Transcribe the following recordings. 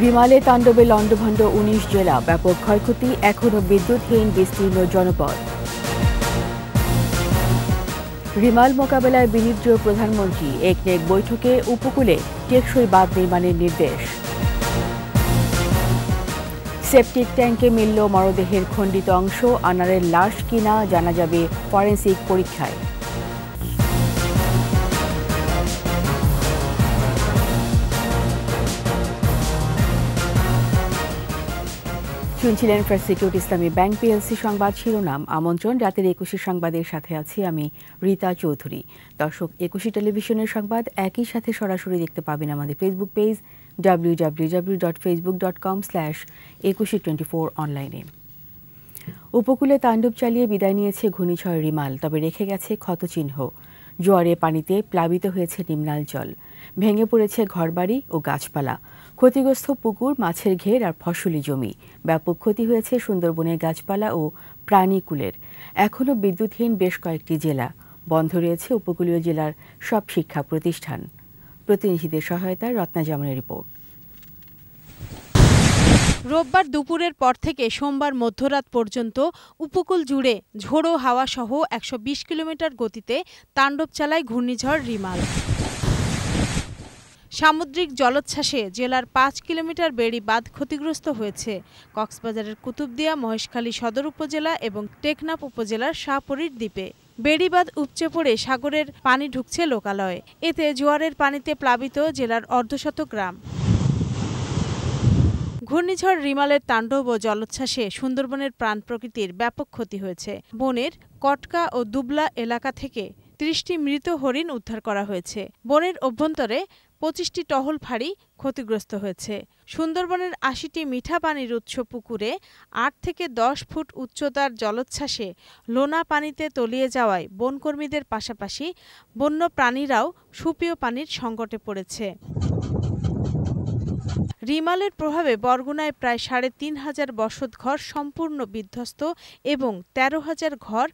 রিমালে তাণ্ডবে লণ্ডভণ্ড ১৯ জেলা, ব্যাপক ক্ষয়ক্ষতি, এখনও বিদ্যুৎহীন বিস্তীর্ণ জনপদ। রিমাল মোকাবেলায় বিনিয়োগ প্রধানমন্ত্রী, একনেক বৈঠকে উপকূলে টেকসই বাঁধ নির্মাণের নির্দেশ। সেপটিক ট্যাঙ্কে মিলল মরদেহের খণ্ডিত অংশ, আনারের লাশ কিনা জানা যাবে ফরেনসিক পরীক্ষায়। শুনছিলেন ফার্স্ট সিকিউরিটি ইসলামী ব্যাংক পিএলসি সংবাদ শিরোনাম। আমন্ত্রণ রাতের ২১ সংবাদের সাথে আছি আমি রীতা চৌধুরী। দর্শক, ২১ টেলিভিশনের সংবাদ একই সাথে সরাসরি দেখতে পাবেন আমাদের ফেসবুক পেজ www.facebook.com/2124 অনলাইনে। উপকূলে তাণ্ডব চালিয়ে বিদায় নিয়েছে ঘূর্ণিঝড় রিমাল, তবে রেখে গেছে ক্ষতচিহ্ন। জোয়ারের পানিতে প্লাবিত হয়েছে নিম্নাঞ্চল, ভেঙে পড়েছে ঘরবাড়ি ও গাছপালা, ক্ষতিগ্রস্ত পুকুর, মাছের ঘের আর ফসলি জমি। ব্যাপক ক্ষতি হয়েছে সুন্দরবনের গাছপালা ও প্রাণীকুলের। এখনও বিদ্যুৎহীন বেশ কয়েকটি জেলা, বন্ধ রয়েছে উপকূলীয় জেলার সব শিক্ষা প্রতিষ্ঠান। প্রতিনিধিদের সহায়তায় রত্না জামানের রিপোর্ট। রোববার দুপুরের পর থেকে সোমবার মধ্যরাত পর্যন্ত উপকূল জুড়ে ঝোড়ো হাওয়া সহ ১২০ কিলোমিটার গতিতে তাণ্ডব চালায় ঘূর্ণিঝড় রিমাল। সামুদ্রিক জলোচ্ছ্বাসে জেলার ৫ কিলোমিটার বেড়ি বাঁধ ক্ষতিগ্রস্ত হয়েছে। কক্সবাজারের কুতুবদিয়া, মহেশখালী সদর উপজেলা এবং টেকনাফ উপজেলার শাহপরীর দ্বীপে বেড়িবাঁধ উপচে পড়ে সাগরের পানি ঢুকছে লোকালয়ে। এতে জোয়ারের পানিতে প্লাবিত জেলার অর্ধশত গ্রাম। ঘূর্ণিঝড় রিমালের তাণ্ডব ও জলোচ্ছ্বাসে সুন্দরবনের প্রাণ প্রকৃতির ব্যাপক ক্ষতি হয়েছে। বনের কটকা ও দুবলা এলাকা থেকে ৩০টি মৃত হরিণ উদ্ধার করা হয়েছে। বনের অভ্যন্তরে ২৫টি টহল ফাঁড়ি ক্ষতিগ্রস্ত হয়েছে। সুন্দরবনের ৮০টি মিঠা পানির উৎস পুকুরে ৮ থেকে ১০ ফুট উচ্চতার জলোচ্ছ্বাসে লোনা পানিতে তলিয়ে যাওয়ায় বনকর্মীদের পাশাপাশি বন্য প্রাণীরাও সুপেয় পানির সংকটে পড়েছে। রিমালের প্রভাবে বরগুনায় প্রায় ৩,৫০০ বসতঘর সম্পূর্ণ বিধ্বস্ত এবং ১৩,০০০ ঘর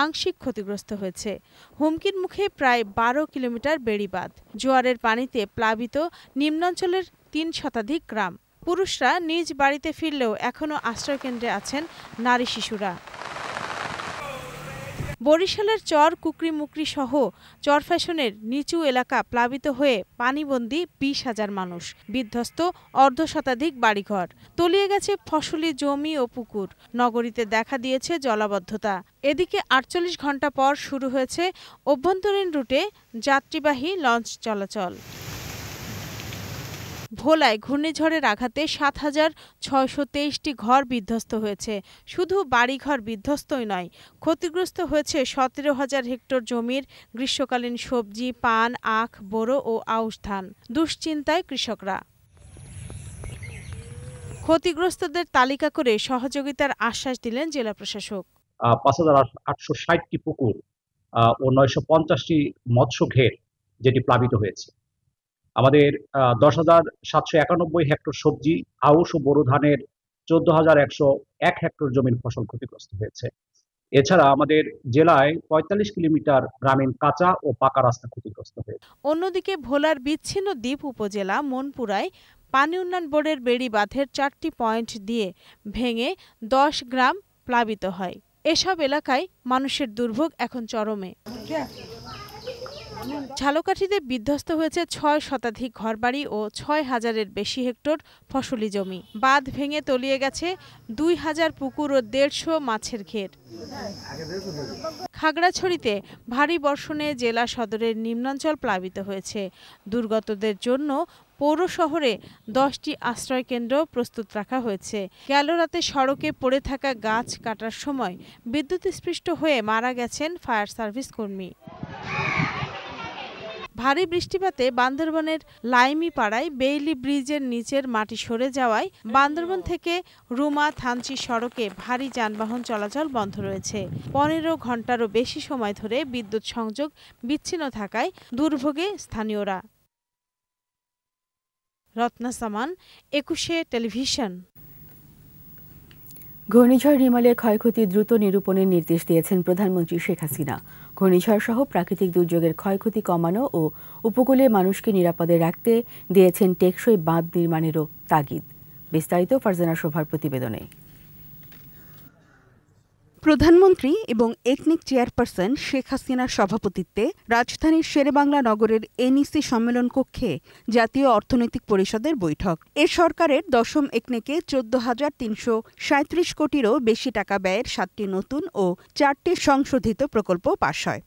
আংশিক ক্ষতিগ্রস্ত হয়েছে। হুমকির মুখে প্রায় ১২ কিলোমিটার বেড়িবাঁধ। জোয়ারের পানিতে প্লাবিত নিম্নাঞ্চলের ৩ শতাধিক গ্রাম। পুরুষরা নিজ বাড়িতে ফিরলেও এখনও আশ্রয়কেন্দ্রে আছেন নারী শিশুরা। বরিশালের চর কুকরিমুকরি সহ চরফ্যাশনের নিচু এলাকা প্লাবিত হয়ে পানিবন্দী ২০,০০০ মানুষ, বিধ্বস্ত অর্ধশতাধিক বাড়িঘর, তলিয়ে গেছে ফসলি জমি ও পুকুর। নগরীতে দেখা দিয়েছে জলাবদ্ধতা। এদিকে ৪৮ ঘণ্টা পর শুরু হয়েছে অভ্যন্তরীণ রুটে যাত্রীবাহী লঞ্চ চলাচল। ভোলায় ঘূর্ণিঝড়ের আঘাতে ৭,৬২৩টি ঘর বিধ্বস্ত হয়েছে। শুধু বাড়িঘর বিধ্বস্তই নয়, ক্ষতিগ্রস্ত হয়েছে ১৭,০০০ হেক্টর জমির গ্রীষ্মকালীন সবজি, পান, আখ, বোরো ও আউশ ধান। দুশ্চিন্তায় কৃষকরা। ক্ষতিগ্রস্তদের তালিকা করে সহযোগিতার আশ্বাস দিলেন জেলা প্রশাসক। ৫,৮৬০টি পুকুর ও ৯৫০টি মৎস্য ঘের যেটি প্লাবিত হয়েছে। আমাদের ১০,৭৯১ হেক্টর সবজি, আউশ ও বোরো ধানের ১৪,১০১ হেক্টর জমির ফসল ক্ষতিগ্রস্ত হয়েছে। এছাড়া আমাদের জেলায় ৪৫ কিলোমিটার গ্রামীণ কাঁচা ও পাকা রাস্তা ক্ষতিগ্রস্ত হয়েছে। অন্যদিকে ভোলার বিচ্ছিন্ন দ্বীপ উপজেলা মনপুরায় পানি উন্নয়ন বোর্ডের বেড়িবাঁধের ৪টি পয়েন্ট দিয়ে ভেঙে ১০ গ্রাম প্লাবিত হয়। এসব এলাকায় মানুষের দুর্ভোগ এখন চরমে। ঝালকাঠিতে বিধ্বস্ত হয়েছে ৬ শতাধিক ঘরবাড়ি ও ৬,০০০-এর বেশি হেক্টর ফসলি জমি। বাঁধ ভেঙে তলিয়ে গেছে ২,০০০ পুকুর ও ১৫০ মাছের ঘের। খাগড়াছড়িতে ভারী বর্ষণে জেলা সদরের নিম্নাঞ্চল প্লাবিত হয়েছে। দুর্গতদের জন্য পৌর শহরে ১০টি আশ্রয়কেন্দ্র প্রস্তুত রাখা হয়েছে। গেল রাতে সড়কে পড়ে থাকা গাছ কাটার সময় বিদ্যুৎস্পৃষ্ট হয়ে মারা গেছেন ফায়ার সার্ভিস কর্মী। ভারী বৃষ্টিপাতে বান্দরবানের লাইমিপাড়ায় বেইলি ব্রিজের নিচের মাটি সরে যাওয়ায় বান্দরবান থেকে রুমা থানচি সড়কে ভারী যানবাহন চলাচল বন্ধ রয়েছে। ১৫ ঘণ্টারও বেশি সময় ধরে বিদ্যুৎ সংযোগ বিচ্ছিন্ন থাকায় দুর্ভোগে স্থানীয়রা। রত্না সামান, ২১ টেলিভিশন। ঘূর্ণিঝড় রিমালে ক্ষয়ক্ষতি দ্রুত নিরূপণের নির্দেশ দিয়েছেন প্রধানমন্ত্রী শেখ হাসিনা। ঘূর্ণিঝড় সহ প্রাকৃতিক দুর্যোগের ক্ষয়ক্ষতি কমানো ও উপকূলে মানুষকে নিরাপদে রাখতে দিয়েছেন টেকসই বাঁধ নির্মাণেরও তাগিদ। বিস্তারিত ফারজানা শোভার প্রতিবেদনে। প্রধানমন্ত্রী এবং একনেক চেয়ারপারসন শেখ হাসিনার সভাপতিত্বে রাজধানীর শেরেবাংলা নগরের এনইসি সম্মেলন কক্ষে জাতীয় অর্থনৈতিক পরিষদের বৈঠক। এ সরকারের দশম একনেকে 14,337 কোটিরও বেশি টাকা ব্যয়ের 7টি নতুন ও 4টি সংশোধিত প্রকল্প পাস হয়।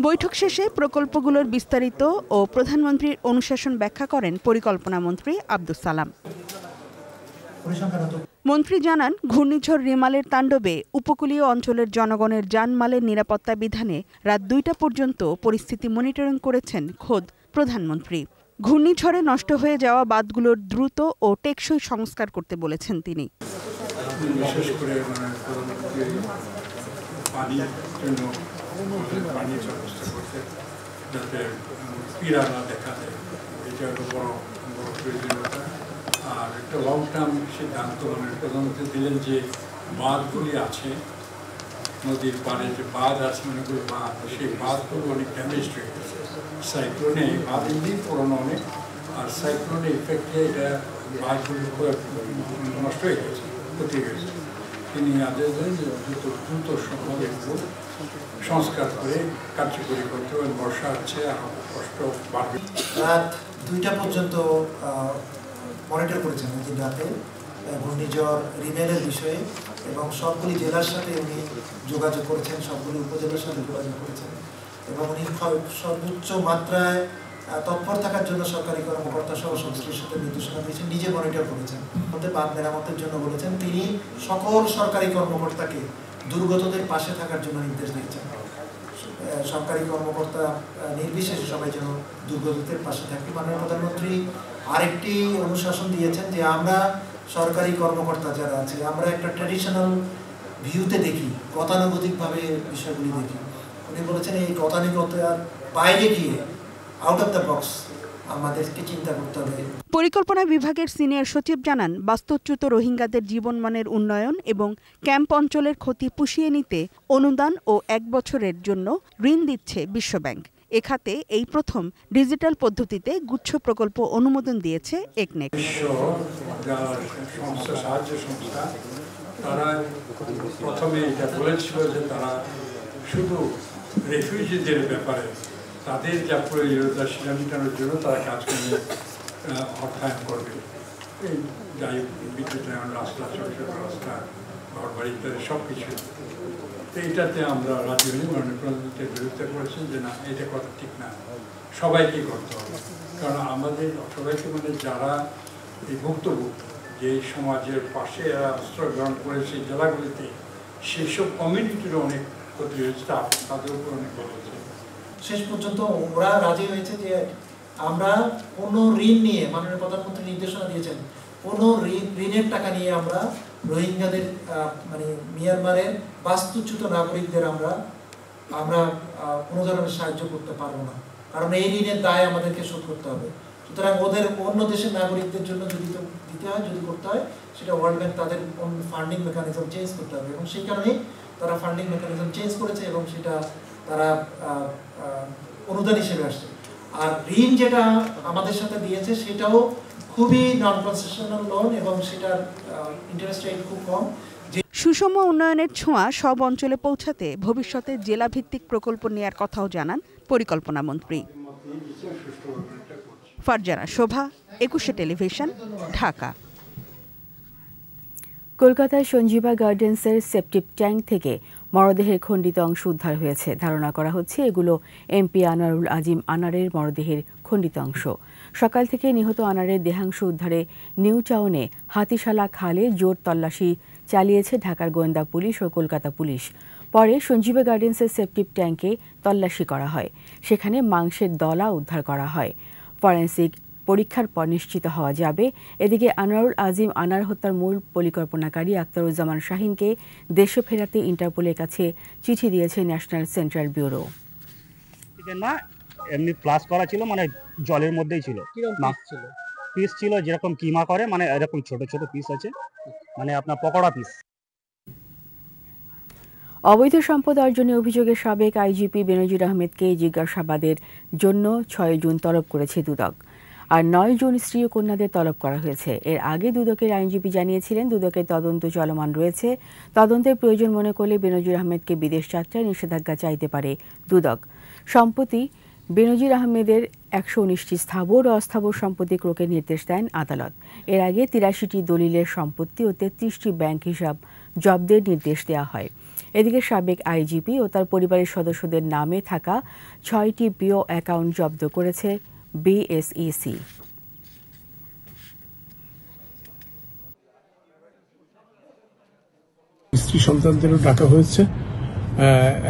বৈঠক শেষে প্রকল্পগুলোর বিস্তারিত ও প্রধানমন্ত্রীর অনুশাসন ব্যাখ্যা করেন পরিকল্পনা মন্ত্রী আব্দুস সালাম। মন্ত্রী জানান, ঘূর্ণিঝড় রিমালের তাণ্ডবে উপকূলীয় অঞ্চলের জনগণের জানমালের নিরাপত্তা বিধানে রাত 2টা পর্যন্ত পরিস্থিতি মনিটরিং করেছেন খোদ প্রধানমন্ত্রী। ঘূর্ণিঝড়ে নষ্ট হয়ে যাওয়া বাঁধগুলোর দ্রুত ও টেকসই সংস্কার করতে বলেছেন তিনি। বিশেষ করে পানি ব্যবস্থা করতে, যাতে পীড়া না দেখা দেয়, এটা একটা বড় প্রয়োজনীয়তা। আর একটা লং টার্ম সিদ্ধান্ত প্রধানমন্ত্রী দিলেন যে বাঁধগুলি আছে, নদীর পাড়ে যে বাঁধ আছে, অনেকগুলো বাঁধ, সেই বাঁধগুলো অনেক ড্যামেজ হয়ে গেছে সাইক্লোনে। বাঁধ এমনি পুরোনো অনেক, আর সাইক্লোনে ইফেক্টে এটা বাঁধগুলি নষ্ট হয়ে গেছে, ক্ষতি হয়েছে। তিনি আদেশ দেন যে দ্রুত সম্ভব এগুলো সংস্কার করে কার্যকরী করতে হবে। বর্ষা হচ্ছে, আরও কষ্ট বাড়বে। রাত 2টা পর্যন্ত মনিটর করেছেন ওই দিন রাতে ঘূর্ণিঝড় রিমেলের বিষয়ে, এবং সবগুলি জেলার সাথে উনি যোগাযোগ করেছেন, সবগুলি উপজেলার সাথে যোগাযোগ করেছেন, এবং উনি সর্বোচ্চ মাত্রায় তৎপর থাকার জন্য সরকারি কর্মকর্তা সহ সংশ্লিষ্টদের সাথে নির্দেশনা দিয়েছেন। নিজে মনিটর করেছেন, বাঁধ মেরামতের জন্য বলেছেন। তিনি সকল সরকারি কর্মকর্তাকে দুর্গতদের পাশে থাকার জন্য নির্দেশ দিয়েছেন। সরকারি কর্মকর্তা নির্বিশেষে সবাই যেন দুর্গতদের পাশে থাকে। মাননীয় প্রধানমন্ত্রী আরেকটি অনুশাসন দিয়েছেন যে আমরা সরকারি কর্মকর্তা যারা আছে, আমরা একটা ট্র্যাডিশনাল ভিউতে দেখি, গতানুগতিকভাবে বিষয়গুলি দেখি। উনি বলেছেন এই গতানুগতিকতার বাইরে গিয়ে আউট অফ দ্য বক্স আমাদেরকে চিন্তা করতে হবে। পরিকল্পনা বিভাগের সিনিয়র সচিব জানান, বাস্তুচ্যুত রোহিঙ্গাদের জীবনমানের উন্নয়ন এবং ক্যাম্প অঞ্চলের ক্ষতি পুষিয়ে নিতে অনুদান ও 1 বছরের জন্য ঋণ দিচ্ছে বিশ্বব্যাংক। এ খাতে এই প্রথম ডিজিটাল পদ্ধতিতে গুচ্ছ প্রকল্প অনুমোদন দিয়েছে একনেক। সাহায্য সংস্থা তারা প্রথমে এটা বলেছিল যে তারা শুধু রেফিউজিদের ব্যাপারে তাদের যা প্রয়োজনীয়তা সেটা মেটানোর জন্য তারা কাজকর্মে অর্থায়ন করবে। এই যাই বিদ্যুতায়ন, রাস্তা, ছোটো রাস্তা, ঘর বাড়ি ইত্যাদি সব কিছু। তো এটাতে আমরা রাজি হই। মাননীয় প্রধানমন্ত্রীর বিরোধিতা করেছেন যে না, এটা কথা ঠিক না, সবাইকে করতে হবে। কারণ আমাদের সবাইকে যারা এই ভুক্তভোগী, যে সমাজের পাশে এরা আশ্রয় গ্রহণ করেছে জেলাগুলিতে, সেই সব কমিউনিটিরও অনেক ক্ষতি হয়েছে, তাদের উপর অনেক ক্ষতি হয়েছে। শেষ পর্যন্ত ওরা রাজি হয়েছে যে আমরা কোনো ঋণ নিয়ে, মাননীয় প্রধানমন্ত্রী নির্দেশনা দিয়েছেন, কোনো ঋণের টাকা নিয়ে আমরা রোহিঙ্গাদের মিয়ানমারের বাস্তুচ্যুত নাগরিকদের আমরা কোনো ধরনের সাহায্য করতে পারবো না, কারণ এই ঋণের দায় আমাদেরকে শোধ করতে হবে। সুতরাং ওদের অন্য দেশের নাগরিকদের জন্য যদি দিতে হয়, যদি করতে হয়, সেটা ওয়ার্ল্ড ব্যাংক তাদের ফান্ডিং মেকানিজম চেঞ্জ করতে হবে, এবং সেই কারণেই তারা ফান্ডিং মেকানিজম চেঞ্জ করেছে, এবং সেটা তারা অনুদান হিসেবে আসছে। আর ঋণ যেটা আমাদের সাথে দিয়েছে সেটাও খুবই নন কনসেশনাল লোন, এবং সেটার ইন্টারেস্ট রেট খুব কম। সুষম উন্নয়নের ছোঁয়া সব অঞ্চলে পৌঁছাতে ভবিষ্যতে জেলাভিত্তিক প্রকল্প নেয়ার কথাও জানান পরিকল্পনা মন্ত্রী। ফারজানা শোভা, 21 টেলিভিশন, ঢাকা। কলকাতার সঞ্জীবা গার্ডেন্সের সেপটিক ট্যাঙ্ক থেকে মরদেহের খণ্ডিত অংশ উদ্ধার হয়েছে। ধারণা করা হচ্ছে এগুলো এমপি আনারুল আজিম আনারের মরদেহের খণ্ডিত অংশ। সকাল থেকে নিহত আনারের দেহাংশ উদ্ধারে নিউ টাউনে হাতিশালা খালে জোর তল্লাশি চালিয়েছে ঢাকার গোয়েন্দা পুলিশ ও কলকাতা পুলিশ। পরে সঞ্জীবা গার্ডেন্সের সেপটিক ট্যাঙ্কে তল্লাশি করা হয়, সেখানে মাংসের দলা উদ্ধার করা হয়। ফরেনসিক পরীক্ষার পর নিশ্চিত হওয়া যাবে। এদিকে আনোয়ারুল আজিম আনার হত্যার মূল পরিকল্পনাকারী আখতারুজ্জামান শাহিনকে দেশে ফেরাতে ইন্টারপোলের কাছে চিঠি দিয়েছে ন্যাশনাল সেন্ট্রাল ব্যুরো। না, এমনি প্লাস করা ছিল, জলের মধ্যেই ছিল। পিস ছিল যেরকম কিমা করে, মানে এরকম ছোট ছোট পিস আছে, মানে আপনার পকোড়া পিস। অবৈধ সম্পদ অর্জনে অভিযোগে সাবেক আইজিপি বেনজির আহমেদকে জিজ্ঞাসাবাদের জন্য ৬ জুন তলব করেছে দুদক, আর ৯ জুন স্ত্রী ও কন্যাদের তলব করা হয়েছে। এর আগে দুদকের আইনজীবী জানিয়েছিলেন দুদকের তদন্ত চলমান রয়েছে, তদন্তের প্রয়োজন মনে করলে বেনজির আহমেদকে বিদেশ যাত্রায় নিষেধাজ্ঞা চাইতে পারে দুদক। সম্প্রতি বেনজির আহমেদের ১১৯টি স্থাবর ও অস্থাবর সম্পত্তি ক্রোকের নির্দেশ দেন আদালত। এর আগে ৮৩টি দলিলের সম্পত্তি ও ৩৩টি ব্যাংক হিসাব জব্দের নির্দেশ দেওয়া হয়। এদিকে সাবেক আইজিপি ও তার পরিবারের সদস্যদের নামে থাকা ৬টি বিও অ্যাকাউন্ট জব্দ করেছে বিএসইসি। স্ত্রী সন্তানদেরও ডাকা হয়েছে।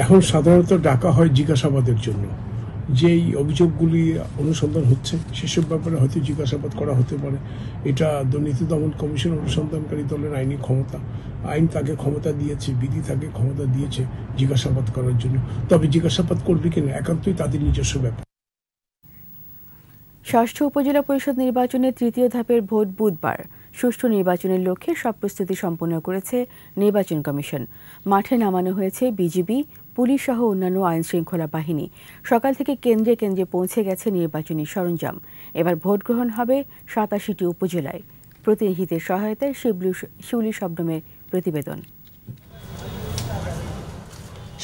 এখন সাধারণত ডাকা হয় জিজ্ঞাসাবাদের জন্য। যেই অভিযোগগুলি অনুসন্ধান হচ্ছে সেসব ব্যাপারে হয়তো জিজ্ঞাসাবাদ করা হতে পারে। এটা দুর্নীতি দমন কমিশন অনুসন্ধানকারী দলের আইনি ক্ষমতা, আইন তাকে ক্ষমতা দিয়েছে, বিধি তাকে ক্ষমতা দিয়েছে জিজ্ঞাসাবাদ করার জন্য। তবে জিজ্ঞাসাবাদ করবে কিনা একান্তই তাদের নিজস্ব ব্যাপার। ষষ্ঠ উপজেলা পরিষদ নির্বাচনের তৃতীয় ধাপের ভোট বুধবার। সুষ্ঠু নির্বাচনের লক্ষ্যে সব প্রস্তুতি সম্পন্ন করেছে নির্বাচন কমিশন। মাঠে নামানো হয়েছে বিজিবি, পুলিশ সহ অন্যান্য আইন শৃঙ্খলা বাহিনী। সকাল থেকে কেন্দ্রে কেন্দ্রে পৌঁছে গেছে নির্বাচনী সরঞ্জাম। এবার ভোট গ্রহণ হবে ৮৭টি উপজেলায়। প্রতিনিধিদের সহায়তায় শিউলি শবনমের প্রতিবেদন।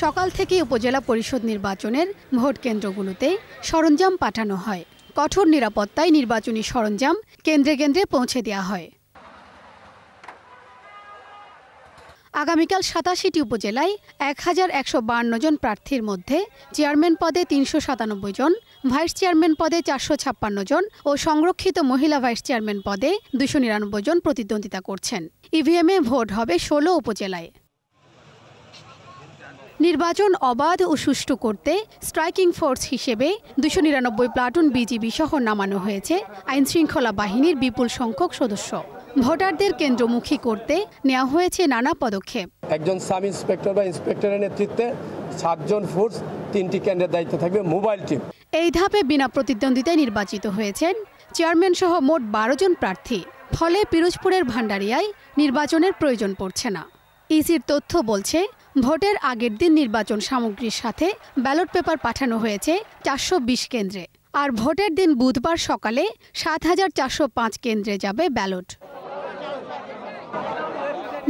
সকাল থেকে উপজেলা পরিষদ নির্বাচনের ভোট কেন্দ্রগুলোতে সরঞ্জাম পাঠানো হয়। কঠোর নিরাপত্তায় নির্বাচনী সরঞ্জাম কেন্দ্রে কেন্দ্রে পৌঁছে দেওয়া হয়। আগামীকাল ৮৭টি উপজেলায় ১,১৫২ জন প্রার্থীর মধ্যে চেয়ারম্যান পদে ৩৯৭ জন, ভাইস চেয়ারম্যান পদে ৪৫৬ জন ও সংরক্ষিত মহিলা ভাইস চেয়ারম্যান পদে ২৯৯ জন প্রতিদ্বন্দ্বিতা করছেন। ইভিএমে ভোট হবে ১৬ উপজেলায়। নির্বাচন অবাধ ও সুষ্ঠু করতে স্ট্রাইকিং ফোর্স হিসেবে ২৯৯ প্লাটুন বিজিবি সহ নামানো হয়েছে আইনশৃঙ্খলা বাহিনীর বিপুল সংখ্যক সদস্য। ভোটারদের কেন্দ্রমুখী করতে নেওয়া হয়েছে নানা পদক্ষেপ। একজন সাব ইন্সপেক্টর বা ইন্সপেক্টরের নেতৃত্বে ৭ জন ফোর্স, ৩টি কেন্দ্রের দায়িত্ব থাকবে মোবাইল টিম। এই ধাপে বিনা প্রতিদ্বন্দ্বিতায় নির্বাচিত হয়েছেন চেয়ারম্যান সহ মোট ১২ জন প্রার্থী। ফলে পিরোজপুরের ভান্ডারিয়ায় নির্বাচনের প্রয়োজন পড়ছে না। ইসির তথ্য বলছে, ভোটের আগের দিন নির্বাচন সামগ্রীর সাথে ব্যালট পেপার পাঠানো হয়েছে ৪২০ কেন্দ্রে, আর ভোটের দিন বুধবার সকালে ৭,৪০৫ কেন্দ্রে যাবে ব্যালট।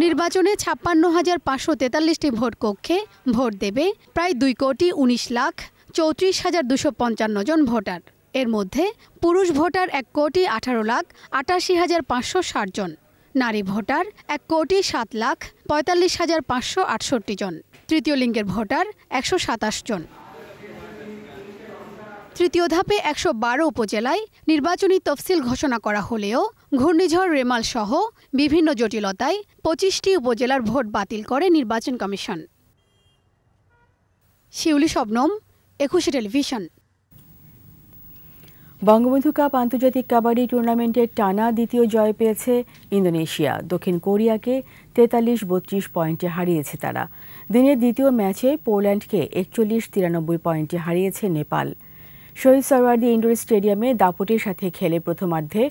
নির্বাচনে ৫৬,৫৪৩টি ভোট কক্ষে ভোট দেবে প্রায় ২,১৯,৩৪,২৫৫ জন ভোটার। এর মধ্যে পুরুষ ভোটার ১,১৮,৮৮,৫৬০ জন, নারী ভোটার ১,৭,৪৫,৫৬৮ জন, তৃতীয় লিঙ্গের ভোটার ১২৭ জন। তৃতীয় ধাপে ১১২ উপজেলায় নির্বাচনী তফসিল ঘোষণা করা হলেও ঘূর্ণিঝড় রেমাল সহ বিভিন্ন জটিলতায় ২৫টি উপজেলার ভোট বাতিল করে নির্বাচন কমিশন। শিউলি শবনম, ২১ টেলিভিশন। বঙ্গবন্ধু কাপ আন্তর্জাতিক কাবাডি টুর্নামেন্টের টানা দ্বিতীয় জয় পেয়েছে ইন্দোনেশিয়া। দক্ষিণ কোরিয়াকে ৪৩-৩২ পয়েন্টে হারিয়েছে তারা। দিনের দ্বিতীয় ম্যাচে পোল্যান্ডকে ৪১-৯৩ পয়েন্টে হারিয়েছে নেপাল। শহীদ সরওয়ার্দী ইনডোর স্টেডিয়ামে দাপটের সাথে খেলে প্রথমার্ধে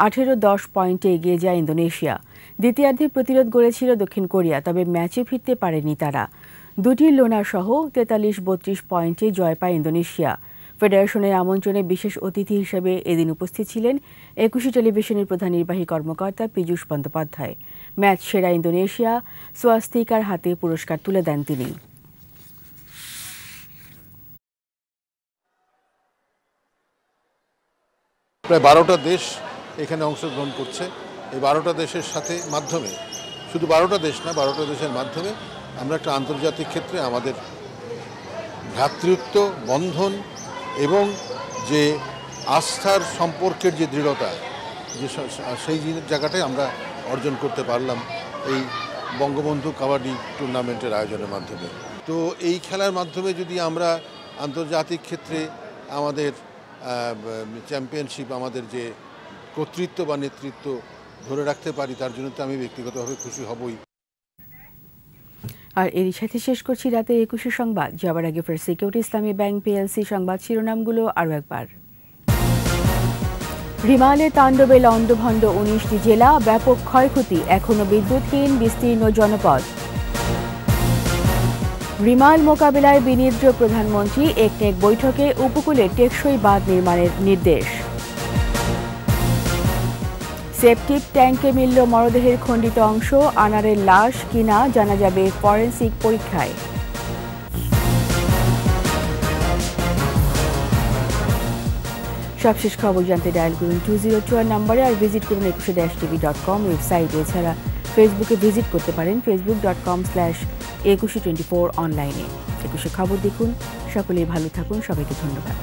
১৮-১০ পয়েন্টে এগিয়ে যায় ইন্দোনেশিয়া। দ্বিতীয়ার্ধে প্রতিরোধ গড়েছিল দক্ষিণ কোরিয়া, তবে ম্যাচে ফিরতে পারেনি তারা। দুটি লোনা সহ ৪৩-৩২ পয়েন্টে জয় পায় ইন্দোনেশিয়া। ফেডারেশনের আমন্ত্রণে বিশেষ অতিথি হিসেবে এদিন উপস্থিত ছিলেন ২১ টেলিভিশনের প্রধান নির্বাহী কর্মকর্তা পীযূষ বন্দ্যোপাধ্যায়। ম্যাচ সেরা ইন্দোনেশিয়া সোয়াস্তিকার হাতে পুরস্কার তুলে দেন তিনি। প্রায় ১২টা দেশ এখানে অংশগ্রহণ করছে। এই ১২টা দেশের সাথে মাধ্যমে, শুধু ১২টা দেশ না, ১২টা দেশের মাধ্যমে আমরা একটা আন্তর্জাতিক ক্ষেত্রে আমাদের ভ্রাতৃত্ব বন্ধন এবং যে আস্থার সম্পর্কের যে দৃঢ়তা, যে সেই জায়গাটাই আমরা অর্জন করতে পারলাম এই বঙ্গবন্ধু কাবাডি টুর্নামেন্টের আয়োজনের মাধ্যমে। তো এই খেলার মাধ্যমে যদি আমরা আন্তর্জাতিক ক্ষেত্রে আমাদের চ্যাম্পিয়নশিপ, আমাদের যে কর্তৃত্ব বা নেতৃত্ব ধরে রাখতে পারি, তার জন্য তো আমি ব্যক্তিগতভাবে খুশি হবই। আর এরই সাথে শেষ করছি রাতে ২১ সংবাদ। যাবার আগে ফার্স্ট সিকিউরিটি ইসলামী ব্যাংক পিএলসি সংবাদ শিরোনামগুলো আরও একবার। রিমালে তাণ্ডবে লণ্ডভণ্ড 19টি জেলা, ব্যাপক ক্ষয়ক্ষতি, এখনো বিদ্যুৎহীন বিস্তীর্ণ জনপদ। রিমাল মোকাবিলায় বিনিদ্র প্রধানমন্ত্রী, একনেক বৈঠকে উপকূলে টেকসই বাঁধ নির্মাণের নির্দেশ। সেপটিক ট্যাঙ্কে মিলল মরদেহের খণ্ডিত অংশ, আনারের লাশ কিনা জানা যাবে ফরেনসিক পরীক্ষায়। সবশেষ খবর জানতে ডায়াল করুন 2024 নম্বরে, আর ভিজিট করুন 21-tv.com ওয়েবসাইট। এছাড়া ফেসবুকে ভিজিট করতে পারেন facebook.com/2124 অনলাইনে। 21 খবর দেখুন। সকলেই ভালো থাকুন, সবাইকে ধন্যবাদ।